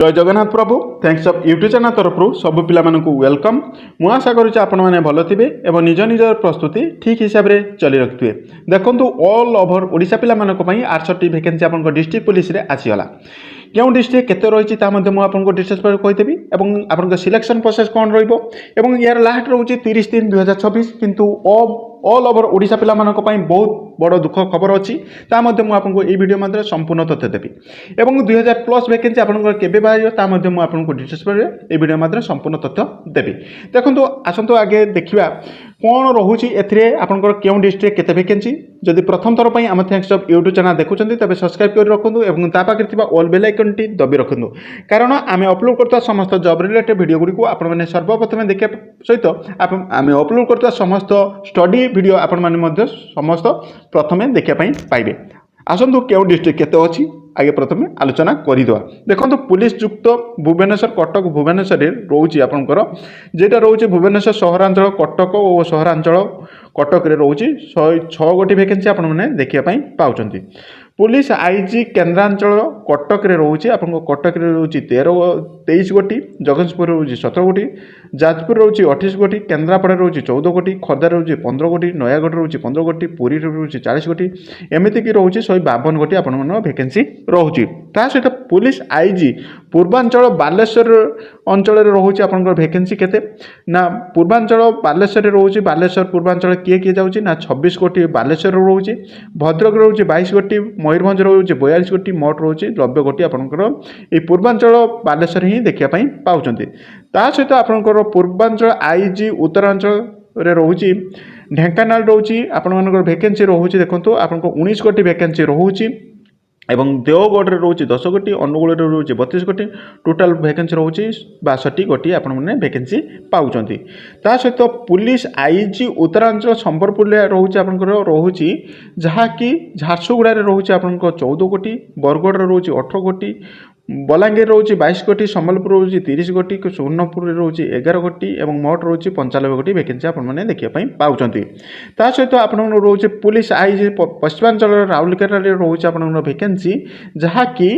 जय जगन्नाथ प्रभु thanks of YouTube channel तरफ सब पिला वेलकम। मु आशा करुच्ची आपण मैंने भल थे और निज निज प्रस्तुति ठीक हिसाब से चली रखिए। देखो ऑल ओवर ओडिशा पिला 800 वैकेंसी आप डिस्ट्रिक्ट पुलिस रे आसीगला। क्यों डिस्ट्रिक्ट केते रही मुझे डिटेल्स पर कहीदेवी और आप सिलेक्शन प्रोसेस कौन रही यार लास्ट रोचे 30/3/2026 किंतु ऑल ओवर ओडिशा पिला बहुत बड़ दुख खबर अच्छी आपको ये वीडियो मध्य संपूर्ण तथ्य देवी और 2000+ वैकेंसी आपके बाहर डिटेल्स पर ये वीडियो मध्य संपूर्ण तथ्य देवी। देखो आसतु आगे देखा कौन रोचे एपंकर क्यों डिस्ट्रिक्ट केते वैकेंसी जदि प्रथम थर पर आम थैंक्स ऑफ यूट्यूब चैनल देखुं तेज सब्सक्राइब कर रखुद और पाखे ऑल बेल आइकन टी दबी रखुद कारण आम अपलोड करता समस्त जॉब रिलेटेड वीडियो गुड़ी आपने सर्वप्रथम देखा सहित आम अपलोड करता समस्त स्टडी वीडियो आपण समस्त प्रथमे देखापी पाइबे। आसतु क्यों डिस्ट्रिक्ट केते अच्छी आगे प्रथम आलोचना करदे। देखो पुलिस युक्त भुवनेश्वर कटक भुवनेश्वर रोचे आपंकर जेटा रोचे भुवनेश्वर सहरांचल कटक और सहरांचल कटक रोचे 106 गोटी वैकेंसी आपने देखापी पाँच। पुलिस आईजी केन्द्रांचल कटक रोचे आप कटक रोचे 23 गोटी, जगतसिंहपुर रोचे 17 गोटी, जाजपुर रोचे 28 गोटी, केन्द्रापड़ा रोचे 14 गोटी, खोर्धा रोचे 15 गोटी, नयागढ़ रोचे 15 गोटी, पुरी रोचे 40 गोटी एमती कि रोचे 152 गोटी आप वैकेंसी रोचे। ता सहित पुलिस आईजी पूर्वांचल बालेश्वर अंचल रोचे आप वैकेंसी केते ना पूर्वांचल बालेश्वर रोचे बालेश्वर पूर्वांचल किए किए जाऊँगी ना 26 गोटी बालेश्वर रोचे, भद्रक रोचे 22 गोटी, मयूरभंज रोचे 42 गोटी, मोट रोचे 90 गोटी आपंकर ये पूर्वांचल बालेश्वर ही देखापी पाँच। ता सहित आपंकर पूर्वांचल आईजी उत्तरांचल रोचे ढेंकानाल रोचे आपर वैकेंसी रोचे देखो आपको 19 गोटी वैकेंसी रोचे एवं देवगढ़ रोचे 10 गोटी, अनुगुल रोचे 32 गोटी, टोटाल वैकेंसी रोचे 62 गोटी आपने वैकेंसी पाँच। ता सहित पुलिस आईजी उत्तरांचल संबलपुर रोचे आपंकर रोचे जहाँकि झारसुगुड़ा रोचे आप 14 गोटी, बरगढ़ रोचे 18 गोटी, बलांगीर रोचे 22 गोटी, सम्बलपुर रोचे 30 गोटी, सुवर्णपुर रोचे 11 गोटी और मोट रोचे 95 गोटी वैकेंसी आपने देखापी पाँच। ता सहित आप रोचे पुलिस आईजी पश्चिमांचल राउरकेला रोचे आप वैकेंसी जहाँकि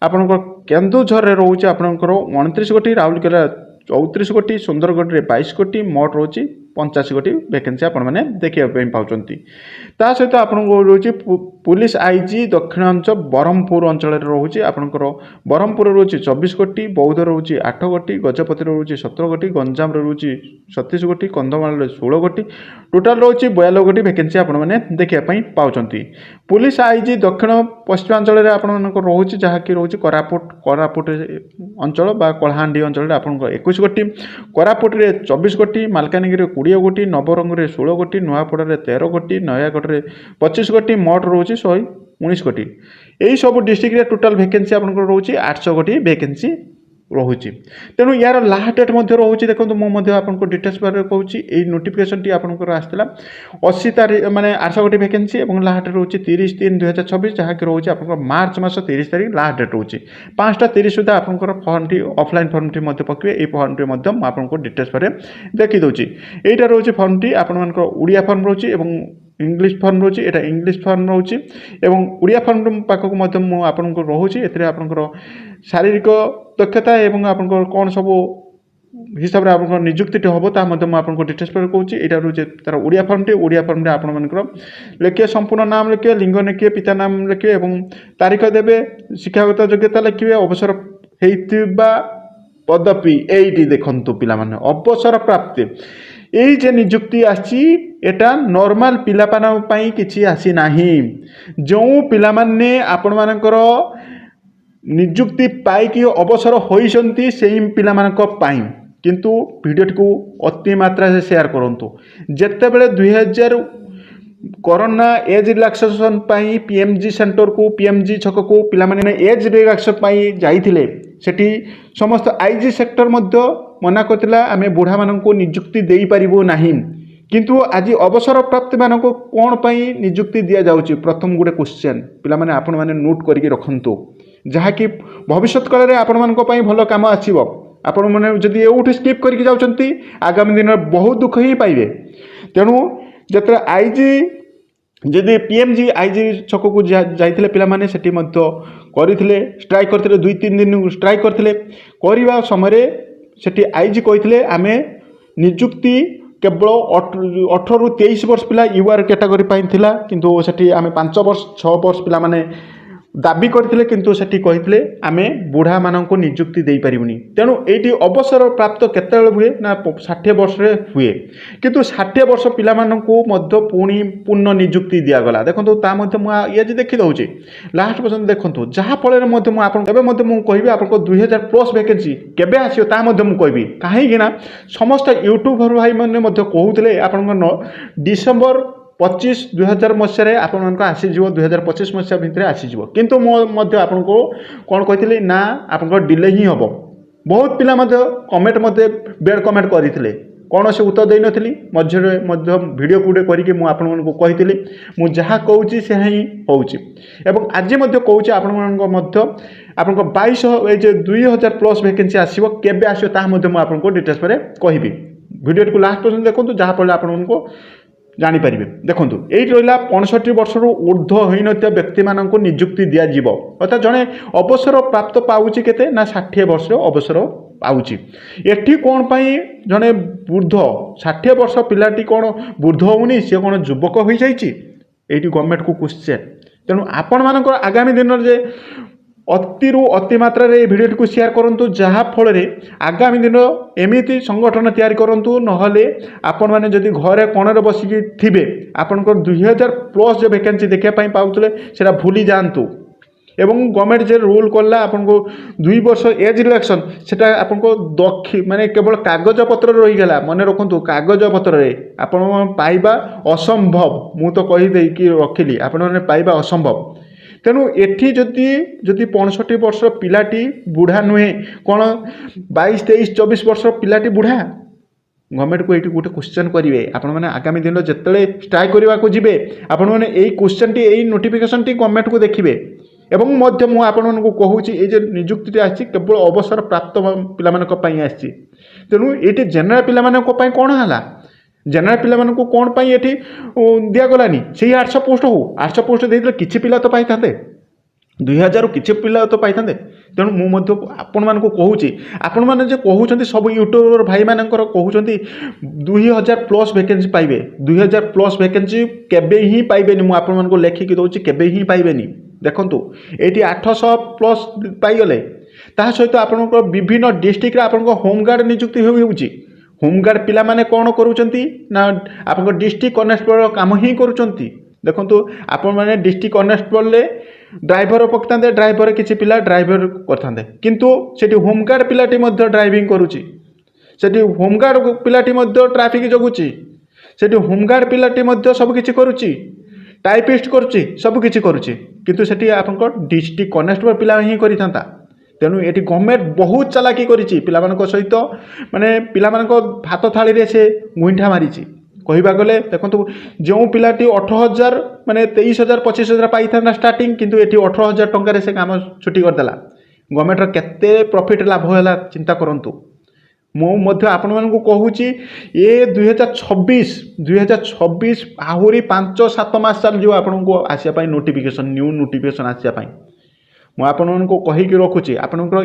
आपंकर केन्दुझर रोचे आपंकर 29 गोटी, राउरकेला 34 गोटी, सुंदरगढ़ 22 गोटी, मोट रोचे 85 गोटी वैकेंसी आपने देखापी पाँच। ता सहित आपको रोचे पुलिस आईजी दक्षिणांचल ब्रह्मपुर अंचल रोचे आपंकर ब्रह्मपुर रोचे 24 गोटी, बौद्ध रोचे 8 गोटी, गजपति रोचे 17 गोटी, गंजाम रोचे 37 गोटी, कंधमाल 16 गोटी, टोटाल रोचे 42 गोटी वैकेंसी आपने देखापी पाँच। पुलिस आईजी दक्षिण पश्चिमांचल आप रोचे जहाँकि रोचे कोरापुट अंचल बा कलाहांडी अंचल आप 21 गोटी, कोरापुट 24 गोटी, मालकानगिरी 20 गोटी, नवरंग 16 गोटी, नुआपड़ा 13 गोटी, नयागढ़ 25 गोटी, मोट रोचे 119 गोटी। यही सब डिस्ट्रिक्ट टोटाल वैकेंसी आप रोचे 800 गोटी वैकेंसी रोचे। तेणु यार लास्ट डेट रोचे देखो मुझे आपको डिटेल्स बारे कहूँ ये नोटिफिकेशन टी आपंकर आसाला 80 तारीख माने 800 गोटी वैकेंसी और लास्ट रोचे 30/3/2026 जहाँकि रोचे आप मार्च मास 30 तारीख लास्ट डेट रोचे 5:30 सुधा आपंकर firm T offline firm T पकड़े ये फर्म टी आपको डिटेल्स पर देखीदे। यहाँ रोचे फर्म टी आपड़िया फर्म रोचे इंग्लिश फर्म रोचे यहाँ इंग्लिश फर्म रोचे और उड़िया फर्म पाखक आपको रोचे ये आपंकर शारीरिक दक्षता एवं आपंकर कौन सब हिसाब से आप निजुक्ति हम आपको डिटेल्स पर कहूँ यहाँ रोचे तार उड़िया फर्म आपंकर लिखिए संपूर्ण नाम लिखिए, लिंग लिखिए, पिता नाम लिखिए और तारीख देवे, शिक्षागत योग्यता लिखिए, अवसर होता पदवी यही देखु पिला अवसर प्राप्ति यही जे निजुक्ति आटा नॉर्मल पिलापाई किसी आसी ना जो पिला माने आपण मानकर निजुक्ति पाई अवसर होती से पिला मानक किंतु वीडियो को अति मात्रा से शेयर करूँ जिते बड़े 2000 कोरोना एज रिलैक्सेशन पाई पीएमजी सेंटर को पीएमजी छक को पिला माने एज रिलैक्सेशन पाई जाइथिले सेठी समस्त आईजी सेक्टर मध्य मना करथिला आमे बुढ़ा मानक निजुक्ति देई परिबो नाही किंतु आज अवसर प्राप्त मानक कौन पाई निजुक्ति दिया जाउची प्रथम गोटे क्वेश्चन पिला माने आपण माने नोट करके रखंतु जहाँकि भविष्य काल में आपण मानक पाई भल काम आसीबो। आपण माने जदि एउठी स्किप करके जाउचंती आगामी दिन में बहुत दुख ही पाइबे। तेणु जत्र आईजी जदि पीएमजी आईजी छक को जाइथिले पिला माने सेठी मध्य କରିଥିଲେ ଷ୍ଟ୍ରାଇକ୍ କରିଥିଲେ 2-3 दिन ଷ୍ଟ୍ରାଇକ୍ କରିଥିଲେ କରିବା ସମୟରେ ସେଠି ଆଇଜି କହିଥିଲେ ଆମେ ନିଯୁକ୍ତି କେବଳ 18 ରୁ 23 ବର୍ଷ ପିଲା ୟୁଆର୍ କ୍ୟାଟାଗୋରୀ ପାଇଁ ଥିଲା କିନ୍ତୁ ସେଠି ଆମେ 5 ବର୍ଷ 6 ବର୍ଷ ପିଲାମାନେ ଦାବି କରିଥିଲେ କିନ୍ତୁ ସେଠି କହିଥିଲେ ଆମେ ବୁଢ଼ାମାନଙ୍କୁ ନିଯୁକ୍ତି ଦେଇପାରିବୁନି। ତେଣୁ ଏଇଠି ଅବସର ପ୍ରାପ୍ତ କେତେବେଳେ ହୁଏ ନା 60 ବର୍ଷରେ ହୁଏ କିନ୍ତୁ 60 ବର୍ଷ ପିଲାମାନଙ୍କୁ ମଧ୍ୟ ପୁଣି ପୂର୍ଣ୍ଣ ନିଯୁକ୍ତି ଦିଆଗଲା। ଦେଖନ୍ତୁ ତା ମଧ୍ୟ ମୁଁ ଇଏ ଯେ ଦେଖିଦେଉଛି ଲାଷ୍ଟ ପର୍ଯ୍ୟନ୍ତ ଦେଖନ୍ତୁ ଯାହାଫଳରେ ମଧ୍ୟ ମୁଁ ଆପଣ ଏବେ ମଧ୍ୟ ମୁଁ କହିବି ଆପଣଙ୍କ 2000+ ଭ୍ୟାକେନ୍ସି କେବେ ଆସିବ ତା ମଧ୍ୟ ମୁଁ କହିବି କାହିଁକିନା ସମସ୍ତ ୟୁଟ୍ୟୁବର ଭାଇମାନେ ମଧ୍ୟ କହୁଥିଲେ ଆପଣଙ୍କ ଡିସେମ୍ବର 25 2000 ମସିହାରେ ଆପଣଙ୍କ ଆସିଯିବ 2025 ମସିହା ଭିତରେ ଆସିଯିବ କିନ୍ତୁ ମୁଁ ମଧ୍ୟ ଆପଣଙ୍କୁ କ'ଣ କହିଥିଲି ନା ଆପଣଙ୍କ ଡିଲେ ହିଁ ହେବ। ବହୁତ ପିଲା ମଧ୍ୟ କମେଣ୍ଟ ମୋତେ ବେଡ଼ କମେଣ୍ଟ କରିଥିଲେ କୌଣସି ଉତ୍ତର ଦେଇନଥିଲି ମଝିରେ ମଧ୍ୟ ଭିଡ଼ିଓ ଗୋଟେ କରିକି ମୁଁ ଆପଣମାନଙ୍କୁ କହିଥିଲି ମୁଁ ଯାହା କହୁଛି ସେହା ହିଁ ହେଉଛି ଏବଂ ଆଜି ମଧ୍ୟ କହୁଛି ଆପଣମାନଙ୍କ ମଧ୍ୟ ଆପଣଙ୍କ 2200 ଏ ଯେ 2000+ ଭ୍ୟାକେନ୍ସି ଆସିବ କେବେ ଆସିବ ତାହା ମଧ୍ୟ ମୁଁ ଆପଣଙ୍କୁ ଡିଟେଲ୍ସ ପରେ କହିବି। ଭିଡ଼ିଓଟିକୁ ଲାଷ୍ଟ ପର୍ଯ୍ୟନ୍ତ ଦେଖନ୍ତୁ ଯାହାଫଳରେ ଆପଣଙ୍କୁ ଜାଣିପାରିବେ। ଦେଖନ୍ତୁ ଏଇଠି ରହିଲା 65 ବର୍ଷରୁ ଉର୍ଦ୍ଧ୍ୱ ହୋଇନଥିବା ବ୍ୟକ୍ତିମାନଙ୍କୁ ନିଯୁକ୍ତି ଦିଆଯିବ ଅର୍ଥାତ୍ ଜଣେ ଅବସର ପ୍ରାପ୍ତ ପାଉଛି କେତେ ନା 60 ବର୍ଷର ଅବସର ପାଉଛି। ଏଠି କ'ଣ ପାଇଁ ଜଣେ ବୃଦ୍ଧ 60 ବର୍ଷ ପିଲାଟି କ'ଣ ବୃଦ୍ଧ ହେଉନି ସେ କ'ଣ ଯୁବକ ହୋଇଯାଇଛି ଏଇଠି ଗଭର୍ଣ୍ଣମେଣ୍ଟକୁ କ୍ୱେଶ୍ଚନ୍। ତେଣୁ ଆପଣମାନଙ୍କର ଆଗାମୀ ଦିନରେ ଯେ ଅତିରୁ ଅତି ମାତ୍ରାରେ এই ভিডিওটিକୁ ସେୟାର କରନ୍ତୁ ଯାହାଫଳରେ ଆଗାମୀ ଦିନ ଏମିତି ସଂଗଠନ ତିଆରି କରନ୍ତୁ ନହେଲେ ଆପଣମାନେ ଯଦି ଘରେ କୋଣରେ ବସିକି ଥିବେ ଆପଣଙ୍କର 2000+ ଯେ ଭ୍ୟାକେନ୍ସି ଦେଖିବା ପାଇଁ ପାଉଥିଲେ ସେଟା ଭୁଲି ଯାଆନ୍ତୁ ଏବଂ ଗଭର୍ଣ୍ଣମେଣ୍ଟ ଯେ ରୁଲ୍ କଲା ଆପଣଙ୍କୁ 2 ବର୍ଷ ଏଜ୍ ରିଲାକ୍ସନ୍ ସେଟା ଆପଣଙ୍କୁ ମାନେ କେବଳ କାଗଜପତ୍ରରେ ରହିଗଲା। ମନେ ରଖନ୍ତୁ କାଗଜପତ୍ରରେ ଆପଣ ପାଇବା ଅସମ୍ଭବ ମୁଁ ତ କହିଦେଇକି ରଖିଲି ଆପଣମାନେ ପାଇବା ଅସମ୍ଭବ। ତେଣୁ ଏଠି ଯଦି 65 ବର୍ଷର ପିଲାଟି ବୁଢ଼ା ନୁହେଁ କ'ଣ 22 23 24 ବର୍ଷର ପିଲାଟି ବୁଢ଼ା ଗଭର୍ଣ୍ଣମେଣ୍ଟକୁ ଏଇଠି ଗୋଟେ କ୍ୱେଶ୍ଚନ୍ କରିବେ ଆପଣମାନେ ଆଗାମୀ ଦିନ ଯେତେବେଳେ ଷ୍ଟ୍ରାଇକ୍ କରିବାକୁ ଯିବେ ଆପଣମାନେ ଏଇ କ୍ୱେଶ୍ଚନ୍ଟି ଏଇ ନୋଟିଫିକେସନ୍ଟି ଗଭର୍ଣ୍ଣମେଣ୍ଟକୁ ଦେଖିବେ ଏବଂ ମଧ୍ୟ ମୁଁ ଆପଣମାନଙ୍କୁ କହୁଛି ଏଇ ଯେ ନିଯୁକ୍ତିଟି ଆସିଛି କେବଳ ଅବସର ପ୍ରାପ୍ତ ପିଲାମାନଙ୍କ ପାଇଁ ଆସିଛି। ତେଣୁ ଏଇଠି ଜେନେରାଲ ପିଲାମାନଙ୍କ ପାଇଁ କ'ଣ ହେଲା ଜେନେରାଲ ପିଲାମାନଙ୍କୁ କ'ଣ ପାଇଁ ଏଠି ଦିଆଗଲାନି ସେଇ 800 ପୋଷ୍ଟ ହଉ 800 ପୋଷ୍ଟ ଦେଇଥିଲେ କିଛି ପିଲା ତ ପାଇଥାନ୍ତେ 2000 କିଛି ପିଲା ତ ପାଇଥାନ୍ତେ। ତେଣୁ ମୁଁ ମଧ୍ୟ ଆପଣମାନଙ୍କୁ କହୁଛି ଆପଣମାନେ ଯେ କହୁଛନ୍ତି ସବୁ ୟୁଟ୍ୟୁବର ଭାଇମାନଙ୍କର କହୁଛନ୍ତି 2000+ ଭ୍ୟାକେନ୍ସି ପାଇବେ 2000+ ଭ୍ୟାକେନ୍ସି କେବେ ହିଁ ପାଇବେନି ମୁଁ ଆପଣମାନଙ୍କୁ ଲେଖିକି ଦେଉଛି କେବେ ହିଁ ପାଇବେନି। ଦେଖନ୍ତୁ ଏଇଠି 800+ ପାଇଗଲେ ତା ସହିତ ଆପଣଙ୍କର ବିଭିନ୍ନ ଡିଷ୍ଟ୍ରିକ୍ଟରେ ଆପଣଙ୍କ ହୋମଗାର୍ଡ଼ ନିଯୁକ୍ତି ହେଉଛି ହୋମଗାର୍ଡ଼ ପିଲାମାନେ କ'ଣ କରୁଛନ୍ତି ନା ଆପଣଙ୍କ ଡିଷ୍ଟ୍ରିକ୍ଟ କନେଷ୍ଟବଳ କାମ ହିଁ କରୁଛନ୍ତି। ଦେଖନ୍ତୁ ଆପଣମାନେ ଡିଷ୍ଟ୍ରିକ୍ଟ କନେଷ୍ଟବଳରେ ଡ୍ରାଇଭର ପକାଇଥାନ୍ତେ ଡ୍ରାଇଭର କିଛି ପିଲା ଡ୍ରାଇଭର କରିଥାନ୍ତେ କିନ୍ତୁ ସେଠି ହୋମଗାର୍ଡ଼ ପିଲାଟି ମଧ୍ୟ ଡ୍ରାଇଭିଂ କରୁଛି ସେଠି ହୋମଗାର୍ଡ଼ ପିଲାଟି ମଧ୍ୟ ଟ୍ରାଫିକ୍ ଜଗୁଛି ସେଠି ହୋମଗାର୍ଡ଼ ପିଲାଟି ମଧ୍ୟ ସବୁକିଛି କରୁଛି ଟାଇପିଷ୍ଟ କରୁଛି ସବୁକିଛି କରୁଛି କିନ୍ତୁ ସେଠି ଆପଣଙ୍କ ଡିଷ୍ଟ୍ରିକ୍ଟ କନେଷ୍ଟବଳ ପିଲା ହିଁ କରିଥାନ୍ତା। ତେଣୁ ଏଠି ଗଭର୍ଣ୍ଣମେଣ୍ଟ ବହୁତ ଚାଲାକି କରିଛି ପିଲାମାନଙ୍କ ସହିତ ମାନେ ପିଲାମାନଙ୍କ ଭାତ ଥାଳିରେ ସେ ଗୁଇଁଠା ମାରିଛି କହିବାକୁ ଗଲେ। ଦେଖନ୍ତୁ ଯେଉଁ ପିଲାଟି 18,000 ମାନେ 23,000 25,000 ପାଇଥାନ୍ତା ଷ୍ଟାର୍ଟିଂ କିନ୍ତୁ ଏଠି 18,000 ଟଙ୍କାରେ ସେ କାମ ଛୁଟି କରିଦେଲା। ଗଭର୍ଣ୍ଣମେଣ୍ଟର କେତେ ପ୍ରଫିଟ୍ ଲାଭ ହେଲା ଚିନ୍ତା କରନ୍ତୁ। ମୁଁ ମଧ୍ୟ ଆପଣମାନଙ୍କୁ କହୁଛି ଏ 2026 ଆହୁରି 5-7 ମାସ ଚାଲିଯିବ ଆପଣଙ୍କୁ ଆସିବା ପାଇଁ ନୋଟିଫିକେସନ୍ ନ୍ୟୁ ନୋଟିଫିକେସନ୍ ଆସିବା ପାଇଁ। ମୁଁ ଆପଣମାନଙ୍କୁ କହିକି ରଖୁଛି ଆପଣଙ୍କର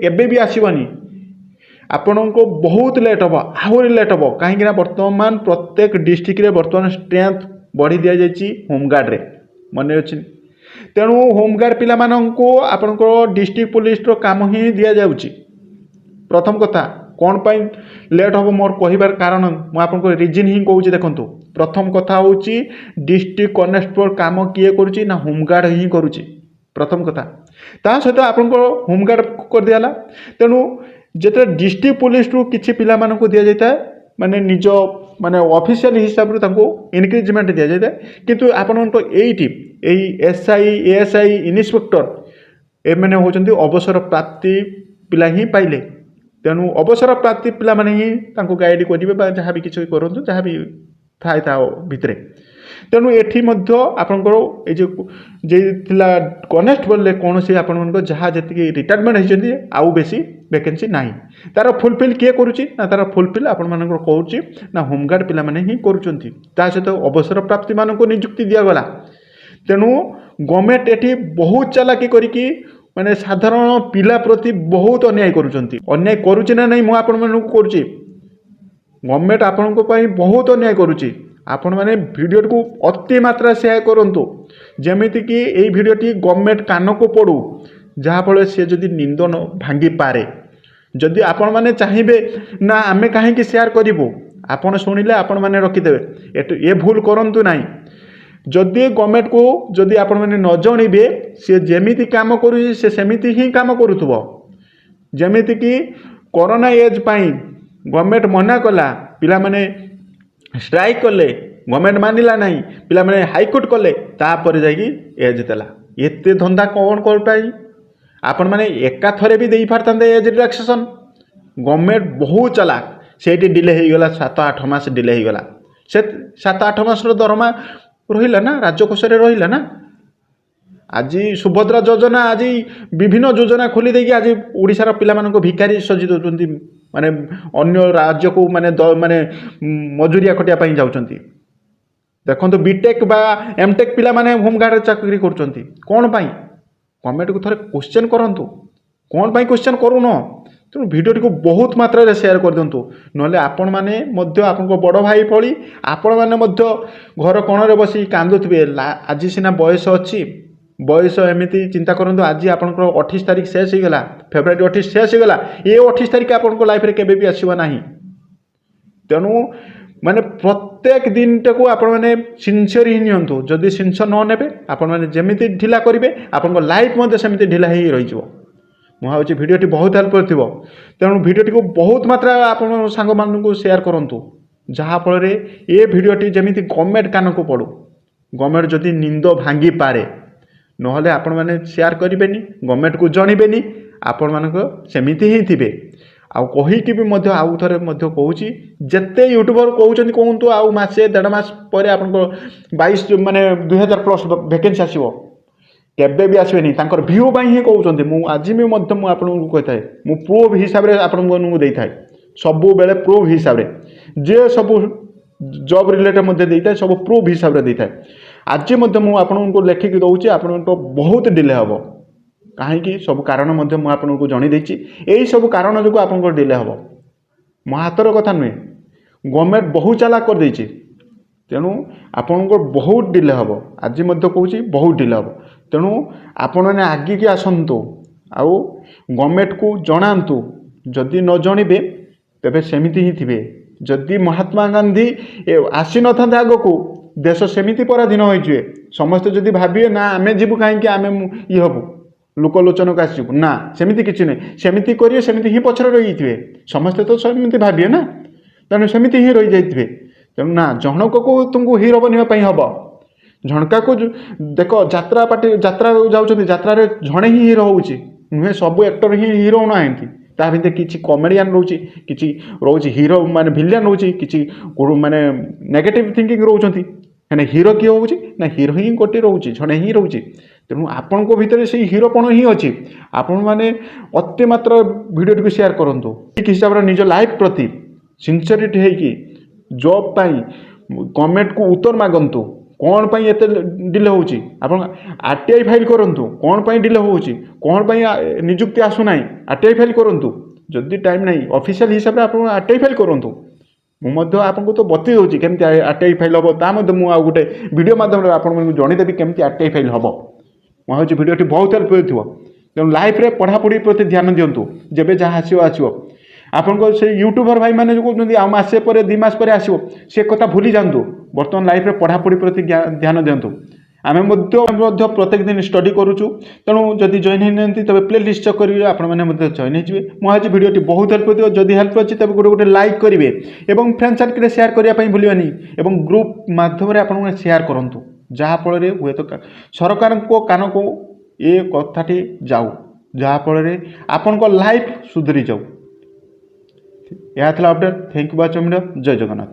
କେବେ ବି ଆସିବନି ଆପଣଙ୍କୁ ବହୁତ ଲେଟ୍ ହେବ ଆହୁରି ଲେଟ୍ ହେବ କାହିଁକିନା ବର୍ତ୍ତମାନ ପ୍ରତ୍ୟେକ ଡିଷ୍ଟ୍ରିକ୍ଟରେ ବର୍ତ୍ତମାନ ଷ୍ଟ୍ରେନ୍ଥ ବଢ଼ି ଦିଆଯାଇଛି ହୋମଗାର୍ଡ଼ରେ ମନେ ଅଛି। ତେଣୁ ହୋମଗାର୍ଡ଼ ପିଲାମାନଙ୍କୁ ଆପଣଙ୍କର ଡିଷ୍ଟ୍ରିକ୍ଟ ପୋଲିସର କାମ ହିଁ ଦିଆଯାଉଛି। ପ୍ରଥମ କଥା କ'ଣ ପାଇଁ ଲେଟ୍ ହେବ ମୋର କହିବାର କାରଣ ମୁଁ ଆପଣଙ୍କୁ ରିଜିନ୍ ହିଁ କହୁଛି। ଦେଖନ୍ତୁ ପ୍ରଥମ କଥା ହେଉଛି ଡିଷ୍ଟ୍ରିକ୍ଟ କନେଷ୍ଟବଳ କାମ କିଏ କରୁଛି ନା ହୋମଗାର୍ଡ଼ ହିଁ କରୁଛି ପ୍ରଥମ କଥା। ତା ସହିତ ଆପଣଙ୍କର ହୋମଗାର୍ଡ଼ କରିଦିଆଲା ତେଣୁ ଯେତେବେଳେ ଡିଷ୍ଟ୍ରିକ୍ଟ ପୋଲିସରୁ କିଛି ପିଲାମାନଙ୍କୁ ଦିଆଯାଇଥାଏ ମାନେ ନିଜ ମାନେ ଅଫିସିଆଲ ହିସାବରୁ ତାଙ୍କୁ ଇନକ୍ରିଜମେଣ୍ଟ ଦିଆଯାଇଥାଏ କିନ୍ତୁ ଆପଣଙ୍କ ଏଇଠି ଏଇ SI ASI ଇନ୍ସପେକ୍ଟର ଏମାନେ ହେଉଛନ୍ତି ଅବସର ପ୍ରାପ୍ତି ପିଲା ହିଁ ପାଇଲେ। ତେଣୁ ଅବସର ପ୍ରାପ୍ତି ପିଲାମାନେ ହିଁ ତାଙ୍କୁ ଗାଇଡ଼ କରିବେ ବା ଯାହା ବି କିଛି କରନ୍ତୁ ଯାହା ବି ଥାଏ ତା ଭିତରେ। ତେଣୁ ଏଠି ମଧ୍ୟ ଆପଣଙ୍କର ଏଇ ଯେ ଥିଲା କନେଷ୍ଟବଲରେ କୌଣସି ଆପଣଙ୍କର ଯାହା ଯେତିକି ରିଟାୟାରମେଣ୍ଟ ହେଇଛନ୍ତି ଆଉ ବେଶୀ ଭ୍ୟାକେନ୍ସି ନାହିଁ। ତାର ଫୁଲଫିଲ୍ କିଏ କରୁଛି ନା ତାର ଫୁଲଫିଲ୍ ଆପଣମାନଙ୍କର କହୁଛି ନା ହୋମଗାର୍ଡ଼ ପିଲାମାନେ ହିଁ କରୁଛନ୍ତି। ତା ସହିତ ଅବସର ପ୍ରାପ୍ତିମାନଙ୍କୁ ନିଯୁକ୍ତି ଦିଆଗଲା। ତେଣୁ गवर्नमेंट एटी बहुत चालाकी करिकी माने साधारण पिला प्रति बहुत अन्याय करुचंती अन्याय करूची ना नहीं मु आपण मानकु करूची गवर्नमेंट आपनको पई बहुत अन्याय करूची आपण माने वीडियो को अति मात्रा शेयर करंतु जेमिति कि एई वीडियोटी गवर्नमेंट कान को पड़ू जहाँ फल सी जदि निंदन भांगी पारे जदि आपण माने चाहिए ना आमे कहीं शेयर करूँ आपण शुणिले आपण माने रखिदेवे ये भूल करंतु नहीं जदि गवर्नमेंट को जदि आपण माने न जणिबे सी जेमिति काम करू से सेमिति ही काम करूथबो जेमिति कि कोरोना एज पाई गवर्नमेंट मना कला पिला माने स्ट्राइक कले गवर्नमेंट मानिला नहीं पिला माने हाईकोर्ट कले तापर जाई एज देला एते धंदा कौन कर पाई आपण माने एका थरे भी देई पारतांते एज रिलैक्सेशन गवर्नमेंट बहुत चालाक सेठी डिले हो गला 7-8 मास डिले हो गला से 7-8 मास रो दरमा रहिला ना राज्यकोष रे रहिला ना आज सुभद्रा योजना आज विभिन्न योजना खोली देकी आज ओडिशार पिला मानको भिखारी सजी दउचंती माने अन्य राज्य को माने माने मजूरिया खटिया पई जाउचंती देखंतु बीटेक बा एमटेक पिला माने होमगार्ड चाकरी करचंती कोन पई गवर्नमेंट को थोड़े क्वेश्चन करंतु कोन पई क्वेश्चन करूनो तेणु भिडियोटी को बहुत मात्रा शेयर कर दिंतु नले आपण माने मध्य आपण बड़ भाई पड़ी आपण माने मध्य घर कोणरे बसी कांदुथिबे आज सिना बयस अच्छी बयस एमती चिंता करंतु आज आपनकर 28 तारीख शेष हो गला फेब्रुआरी 28 शेष हो गला ये 28 तारीख आपन लाइफ रे केबे भी आसीबा नाही तेणु माने प्रत्येक दिन टाको आपण माने सिंसियर ही नियंतु जदि सिंसियर न नेबे आपण माने जेमिति ढिला करिवे आपन लाइफ मध्ये सेमिति ढिला ही रहि जिवो मु भावुछि भिडियोटी बहुत हेल्प करथिबो तेणु भिडियोटी को बहुत मात्रा आपण सांग मानकु शेयर करंतु जहाँ फल ये भिडियोटी जेमिति गवर्नमेंट कान को पड़ू गवर्नमेंट जदि निंद भांगी पारे नहले आपण माने शेयर करिवेनी गवर्नमेंट को जणिबेनी आपण मानक सेमिति ही थिबे आउ कहीकि भी मध्य आउ थरे मध्य कहूची जेते यूट्यूबर कहउचंती कहंतु आउ मासे 1.5 मास परे आपनको 22 माने 2000 प्लस वैकेंसी आसीबो केबे भी आसबेनी तांकर व्यू बाई ही कहउचंती मु आज भी मध्य मु आपनको कहताय मु प्रूफ हिसाब रे आपनको देइथाय सबु बेले प्रूफ हिसाब रे जे सब जॉब रिलेटेड मध्य देइथाय सब प्रूफ हिसाब रे देइथाय आज मध्य मु आपनको लेखिक दउची आपनको बहुत डिले हबो कहीं सब कारण मुझे आपको जन देती यही सब कारण जो आप डिले हम मो हाथर कथा नुहे गवर्नमेंट बहुत चालाक कर देछि तेणु आपण बहुत डिले हम आज कहूँ बहुत डिले हम तेणु आपण मैंने आगे की आसतु आउ गवर्नमेंट को जनातु जदि न जनइबे तेबे सेमिति ही थिबे जदि महात्मा गांधी आसी न था आग को देश सेमिति पराधीन होइजिवे समस्ते जदि भाबिए ना आमे जीवु कहीं आमे ये हबु लोकलोचन को आसू ना सेमती किसी ना सेमती करेंगे सेमती ही पचर रही थे समस्ते तो सेमती भाविए ना तेणु सेमती ही रही जाइए तेणु ना जनक को तुमको हिरो बनवाई हम झणका को देख जात्रा पार्टी जात्रा जाऊँ जात्रा जड़े ही हिरो हो नुहे सब एक्टर ही हिरो ना ता भर किसी कमेडियान रोचे किसी रोचे हिरो माने भिलियन रोचे किसी माने नेगेटिव थिंकिंग रोचे हेने हिरो किए हो हीरो ही गोटे रोचे जड़े ही रोचे तेणु आपण भितर से हिरोपण ही अच्छी आपण मैंने अति मात्रा भिडियो को शेयर करूँ ठीक हिसाब से निज लाइफ प्रति सिंसियरिटी होगी जॉब पाई गवर्नमेंट को उत्तर मागंतु कौन पाई एते डिले होची आपण आरटीआई फाइल करंतु कौन पाई डिले होची कौन पाई नियुक्ति आसु नाही आरटीआई फाइल करंतु जदि टाइम नाही ऑफिशियल हिसाब से आपण आरटीआई फाइल करंतु मु मध्य आपको तो बती होची केमती आरटीआई फाइल हबो ता मध्य मु आ गुटे वीडियो माध्यम रे आपण मनु जणी देबी केमती आरटीआई फाइल हबो मु हूँ भिडियोटी बहुत हेल्प हो तेणु लाइफ रे पढ़ापढ़ी प्रति ध्यान दिंतु जब जहाँ आसो आपन से यूट्यूबर भाई मैंने जो कहते आ मसे पर 2 मास पर आसो से कथा भूली जातु बर्तमान लाइफ रे पढ़ापढ़ी प्रति ध्यान दिंतु आम प्रत्येक दिन स्टडी करुचु तेणु जदि जॉइन होती तब प्ले लिस्ट चेक करेंगे आपने जॉइन हो मुझे भिडियोटी बहुत हेल्प हो जदि हेल्प अच्छी तब गोटे गोटे लाइक करेंगे और फ्रेंड सर्किल शेयर करने भूलवानी और ग्रुप मध्यम आप शेयर करूँ जहाँफल हुए तो सरकार को कान को ये कथाटी जाऊ जहाँफल आपण लाइफ सुधरी जाऊ। यह update. Thank you watching video. जय जगन्नाथ।